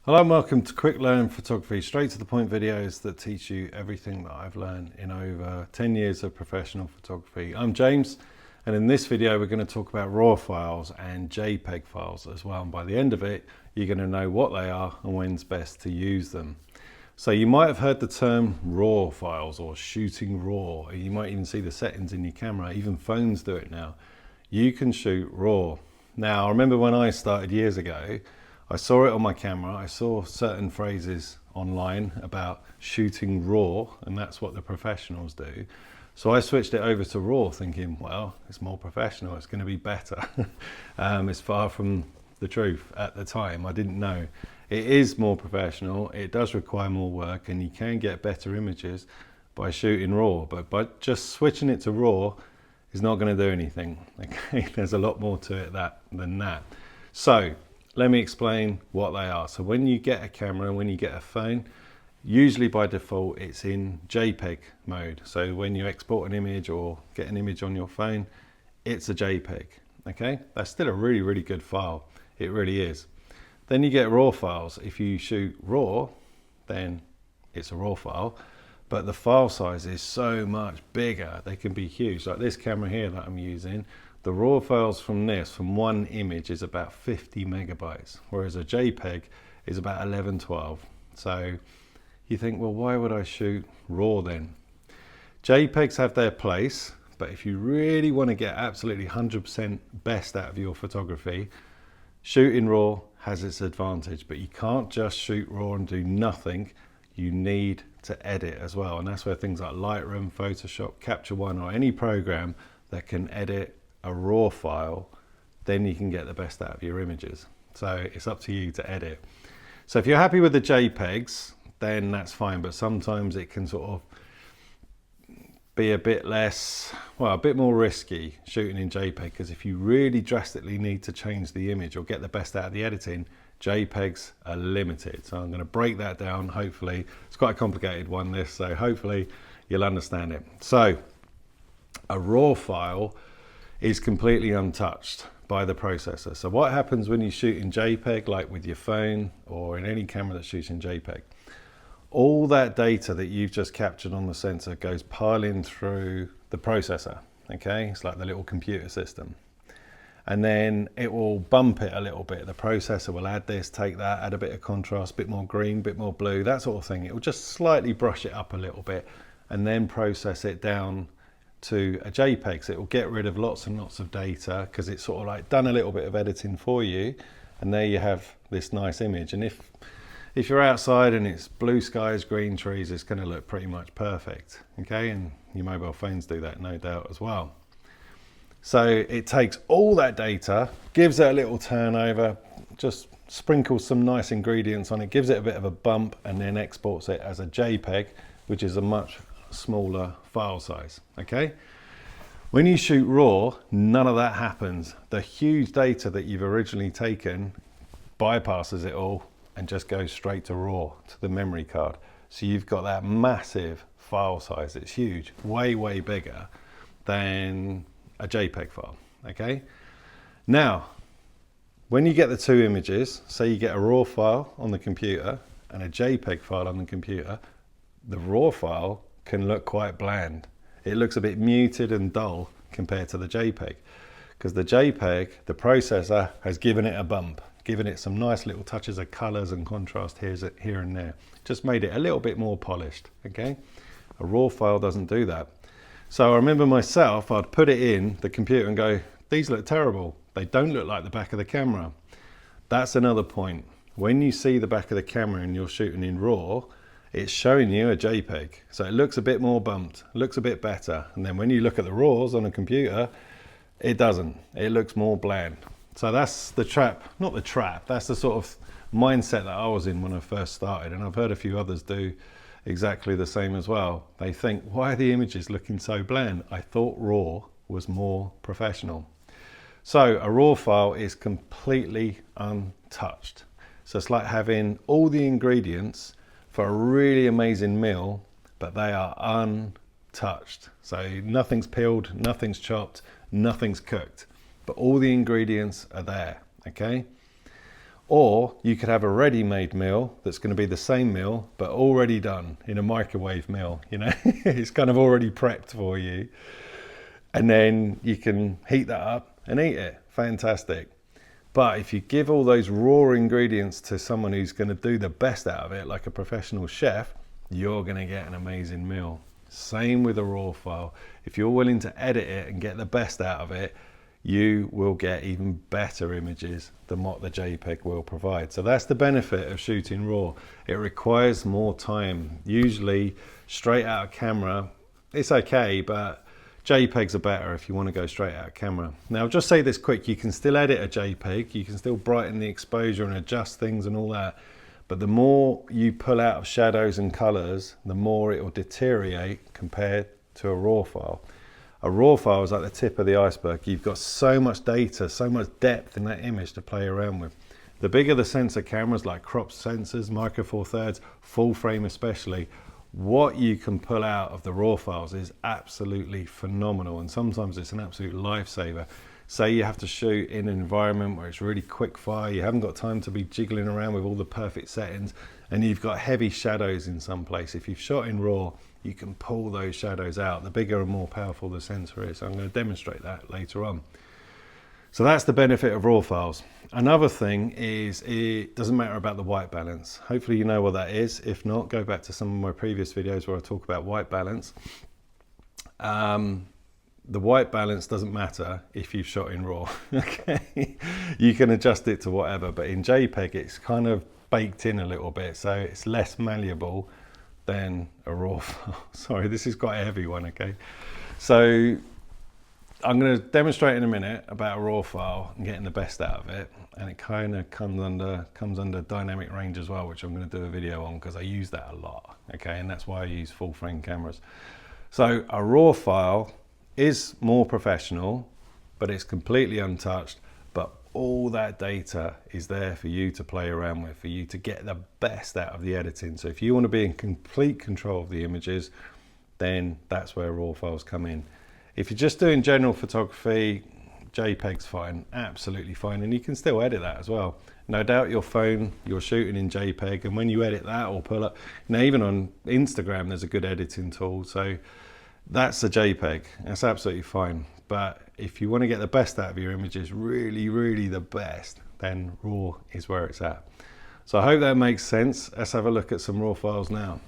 Hello and welcome to Quick Learn Photography, straight to the point videos that teach you everything that I've learned in over 10 years of professional photography. I'm James, and in this video we're going to talk about RAW files and JPEG files as well, and by the end of it you're going to know what they are and when's best to use them. So you might have heard the term RAW files or shooting RAW. You might even see the settings in your camera, even phones do it now. You can shoot RAW. Now I remember when I started years ago, I saw it on my camera, I saw certain phrases online about shooting RAW, and that's what the professionals do. So I switched it over to RAW thinking, well, it's more professional, it's going to be better. It's far from the truth at the time, I didn't know. It is more professional, it does require more work, and you can get better images by shooting RAW, but by just switching it to RAW is not going to do anything. Okay, there's a lot more to it than that. So let me explain what they are. So when you get a camera, when you get a phone, usually by default it's in JPEG mode. So when you export an image or get an image on your phone, it's a JPEG. Okay, that's still a really good file. It really is. Then you get RAW files. If you shoot RAW, then it's a RAW file, but the file size is so much bigger. They can be huge. Like this camera here that I'm using, the RAW files from one image is about 50 megabytes, whereas a JPEG is about 11, 12. So you think, well, why would I shoot RAW then? JPEGs have their place, but if you really want to get absolutely 100% best out of your photography, shooting RAW has its advantage, but you can't just shoot RAW and do nothing. You need to edit as well, and that's where things like Lightroom, Photoshop, Capture One, or any program that can edit a RAW file, then you can get the best out of your images. So it's up to you to edit. So if you're happy with the JPEGs, then that's fine, but sometimes it can sort of be a bit less, well, a bit more risky shooting in JPEG, because if you really drastically need to change the image or get the best out of the editing, JPEGs are limited. So I'm going to break that down. Hopefully, it's quite a complicated one, this, so hopefully you'll understand it. So a RAW file is completely untouched by the processor. So what happens when you shoot in JPEG, like with your phone or in any camera that shoots in JPEG? All that data that you've just captured on the sensor goes piling through the processor, okay? It's like the little computer system. And then it will bump it a little bit. The processor will add this, take that, add a bit of contrast, bit more green, bit more blue, that sort of thing. It will just slightly brush it up a little bit and then process it down to a JPEG. So it will get rid of lots and lots of data because it's sort of like done a little bit of editing for you, and there you have this nice image. And if you're outside and it's blue skies, green trees, it's going to look pretty much perfect. Okay, and your mobile phones do that, no doubt, as well. So it takes all that data, gives it a little turnover, just sprinkles some nice ingredients on it, gives it a bit of a bump, and then exports it as a JPEG, which is a much smaller file size. Okay, when you shoot RAW, none of that happens. The huge data that you've originally taken bypasses it all and just goes straight to RAW, to the memory card. So you've got that massive file size. It's huge, way bigger than a JPEG file. Okay, now when you get the two images, say you get a RAW file on the computer and a JPEG file on the computer, the RAW file can look quite bland. It looks a bit muted and dull compared to the JPEG, because the JPEG, the processor has given it a bump, given it some nice little touches of colors and contrast here and there, just made it a little bit more polished. Okay, a RAW file doesn't do that. So I remember myself, I'd put it in the computer and go, these look terrible, they don't look like the back of the camera. That's another point. When you see the back of the camera and you're shooting in RAW, it's showing you a JPEG. So it looks a bit more bumped, looks a bit better. And then when you look at the RAWs on a computer, it doesn't. It looks more bland. So that's the trap, not the trap, that's the sort of mindset that I was in when I first started. And I've heard a few others do exactly the same as well. They think, why are the images looking so bland? I thought RAW was more professional. So a RAW file is completely untouched. So it's like having all the ingredients for a really amazing meal, but they are untouched. So nothing's peeled, nothing's chopped, nothing's cooked, but all the ingredients are there. Okay, Or you could have a ready-made meal that's going to be the same meal, but already done in a microwave meal, you know. It's kind of already prepped for you. And then you can heat that up and eat it. Fantastic. But if you give all those raw ingredients to someone who's going to do the best out of it, like a professional chef, you're going to get an amazing meal. Same with a raw file. If you're willing to edit it and get the best out of it, you will get even better images than what the JPEG will provide. So that's the benefit of shooting raw. It requires more time. Usually straight out of camera, it's okay, but JPEGs are better if you want to go straight out of camera. Now, I'll just say this quick, you can still edit a JPEG, you can still brighten the exposure and adjust things and all that, but the more you pull out of shadows and colors, the more it will deteriorate compared to a raw file. A raw file is like the tip of the iceberg. You've got so much data, so much depth in that image to play around with. The bigger the sensor cameras, like crop sensors, Micro Four Thirds, full frame especially, what you can pull out of the raw files is absolutely phenomenal, and sometimes it's an absolute lifesaver. Say you have to shoot in an environment where it's really quick fire, you haven't got time to be jiggling around with all the perfect settings, and you've got heavy shadows in some place. If you've shot in RAW, you can pull those shadows out. The bigger and more powerful the sensor is. I'm going to demonstrate that later on. So that's the benefit of RAW files. Another thing is it doesn't matter about the white balance. Hopefully you know what that is. If not, go back to some of my previous videos where I talk about white balance. The white balance doesn't matter if you've shot in RAW. Okay, you can adjust it to whatever, but in JPEG it's kind of baked in a little bit, so it's less malleable than a RAW file. Sorry, this is quite a heavy one, okay? So I'm going to demonstrate in a minute about a RAW file and getting the best out of it, and it kind of comes under dynamic range as well, which I'm going to do a video on because I use that a lot, okay? And that's why I use full frame cameras. So a RAW file is more professional, but it's completely untouched, but all that data is there for you to play around with, for you to get the best out of the editing. So if you want to be in complete control of the images, then that's where RAW files come in. If you're just doing general photography, JPEG's fine, absolutely fine, and you can still edit that as well. No doubt your phone, you're shooting in JPEG, and when you edit that or pull up, now even on Instagram there's a good editing tool, so that's a JPEG, that's absolutely fine. But if you want to get the best out of your images, really the best, then RAW is where it's at. So I hope that makes sense. Let's have a look at some RAW files now.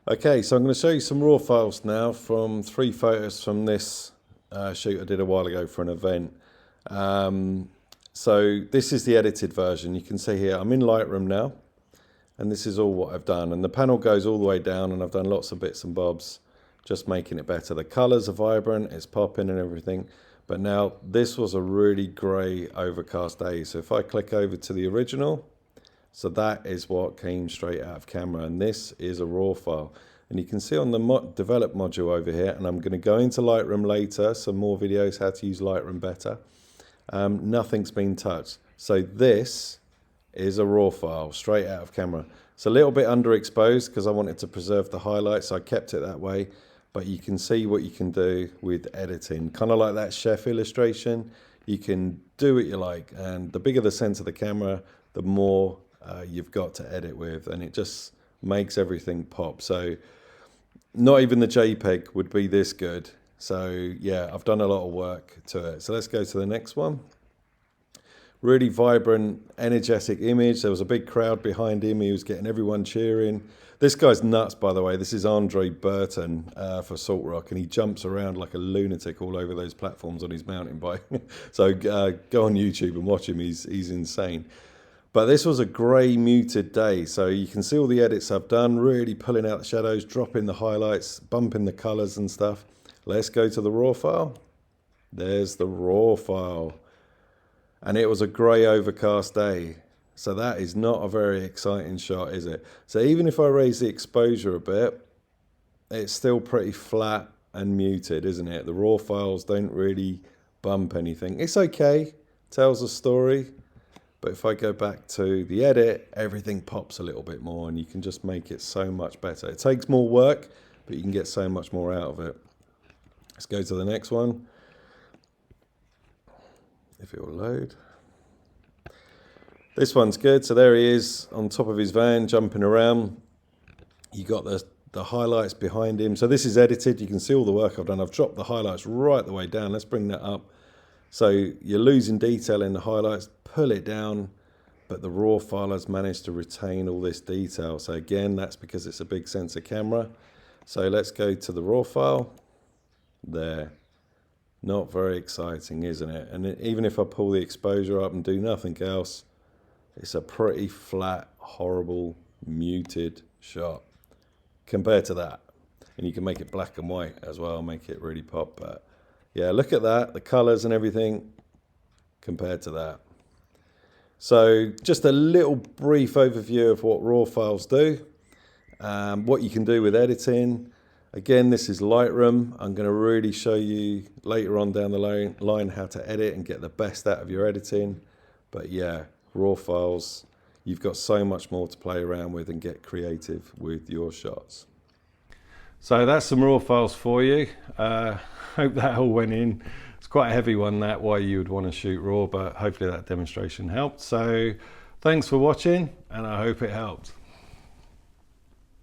Okay, so I'm going to show you some RAW files now from 3 photos from this shoot I did a while ago for an event. So this is the edited version. You can see here I'm in Lightroom now, and this is all what I've done. And the panel goes all the way down, and I've done lots of bits and bobs, just making it better. The colours are vibrant, it's popping and everything. But now this was a really grey overcast day. So if I click over to the original, so that is what came straight out of camera, and this is a RAW file. And you can see on the develop module over here, and I'm going to go into Lightroom later, some more videos how to use Lightroom better. Nothing's been touched. So this is a RAW file straight out of camera. It's a little bit underexposed because I wanted to preserve the highlights, so I kept it that way. But you can see what you can do with editing. Kind of like that chef illustration, you can do what you like. And the bigger the sensor of the camera, the more you've got to edit with, and it just makes everything pop. So not even the JPEG would be this good. So yeah, I've done a lot of work to it. So let's go to the next one. Really vibrant, energetic image. There was a big crowd behind him. He was getting everyone cheering. This guy's nuts, by the way. This is Andre Burton for Salt Rock, and he jumps around like a lunatic all over those platforms on his mountain bike. So go on YouTube and watch him. He's insane. But this was a grey muted day, so you can see all the edits I've done, really pulling out the shadows, dropping the highlights, bumping the colours and stuff. Let's go to the RAW file. There's the RAW file. And it was a grey overcast day. So that is not a very exciting shot, is it? So even if I raise the exposure a bit, it's still pretty flat and muted, isn't it? The RAW files don't really bump anything. It's okay, tells a story. But if I go back to the edit, everything pops a little bit more, and you can just make it so much better. It takes more work, but you can get so much more out of it. Let's go to the next one. If it will load. This one's good. So there he is on top of his van jumping around. You got the highlights behind him. So this is edited. You can see all the work I've done. I've dropped the highlights right the way down. Let's bring that up. So you're losing detail in the highlights. Pull it down, but the RAW file has managed to retain all this detail. So again, that's because it's a big sensor camera. So let's go to the RAW file. There. Not very exciting, isn't it? And even if I pull the exposure up and do nothing else, it's a pretty flat, horrible, muted shot compared to that. And you can make it black and white as well, make it really pop. But yeah, look at that, the colors and everything compared to that. So just a little brief overview of what RAW files do, what you can do with editing. Again, this is Lightroom. I'm going to really show you later on down the line how to edit and get the best out of your editing. But yeah, RAW files, you've got so much more to play around with and get creative with your shots. So that's some RAW files for you. Hope that all went in. It's quite a heavy one, that, why you would want to shoot RAW, but hopefully that demonstration helped. So thanks for watching, and I hope it helped.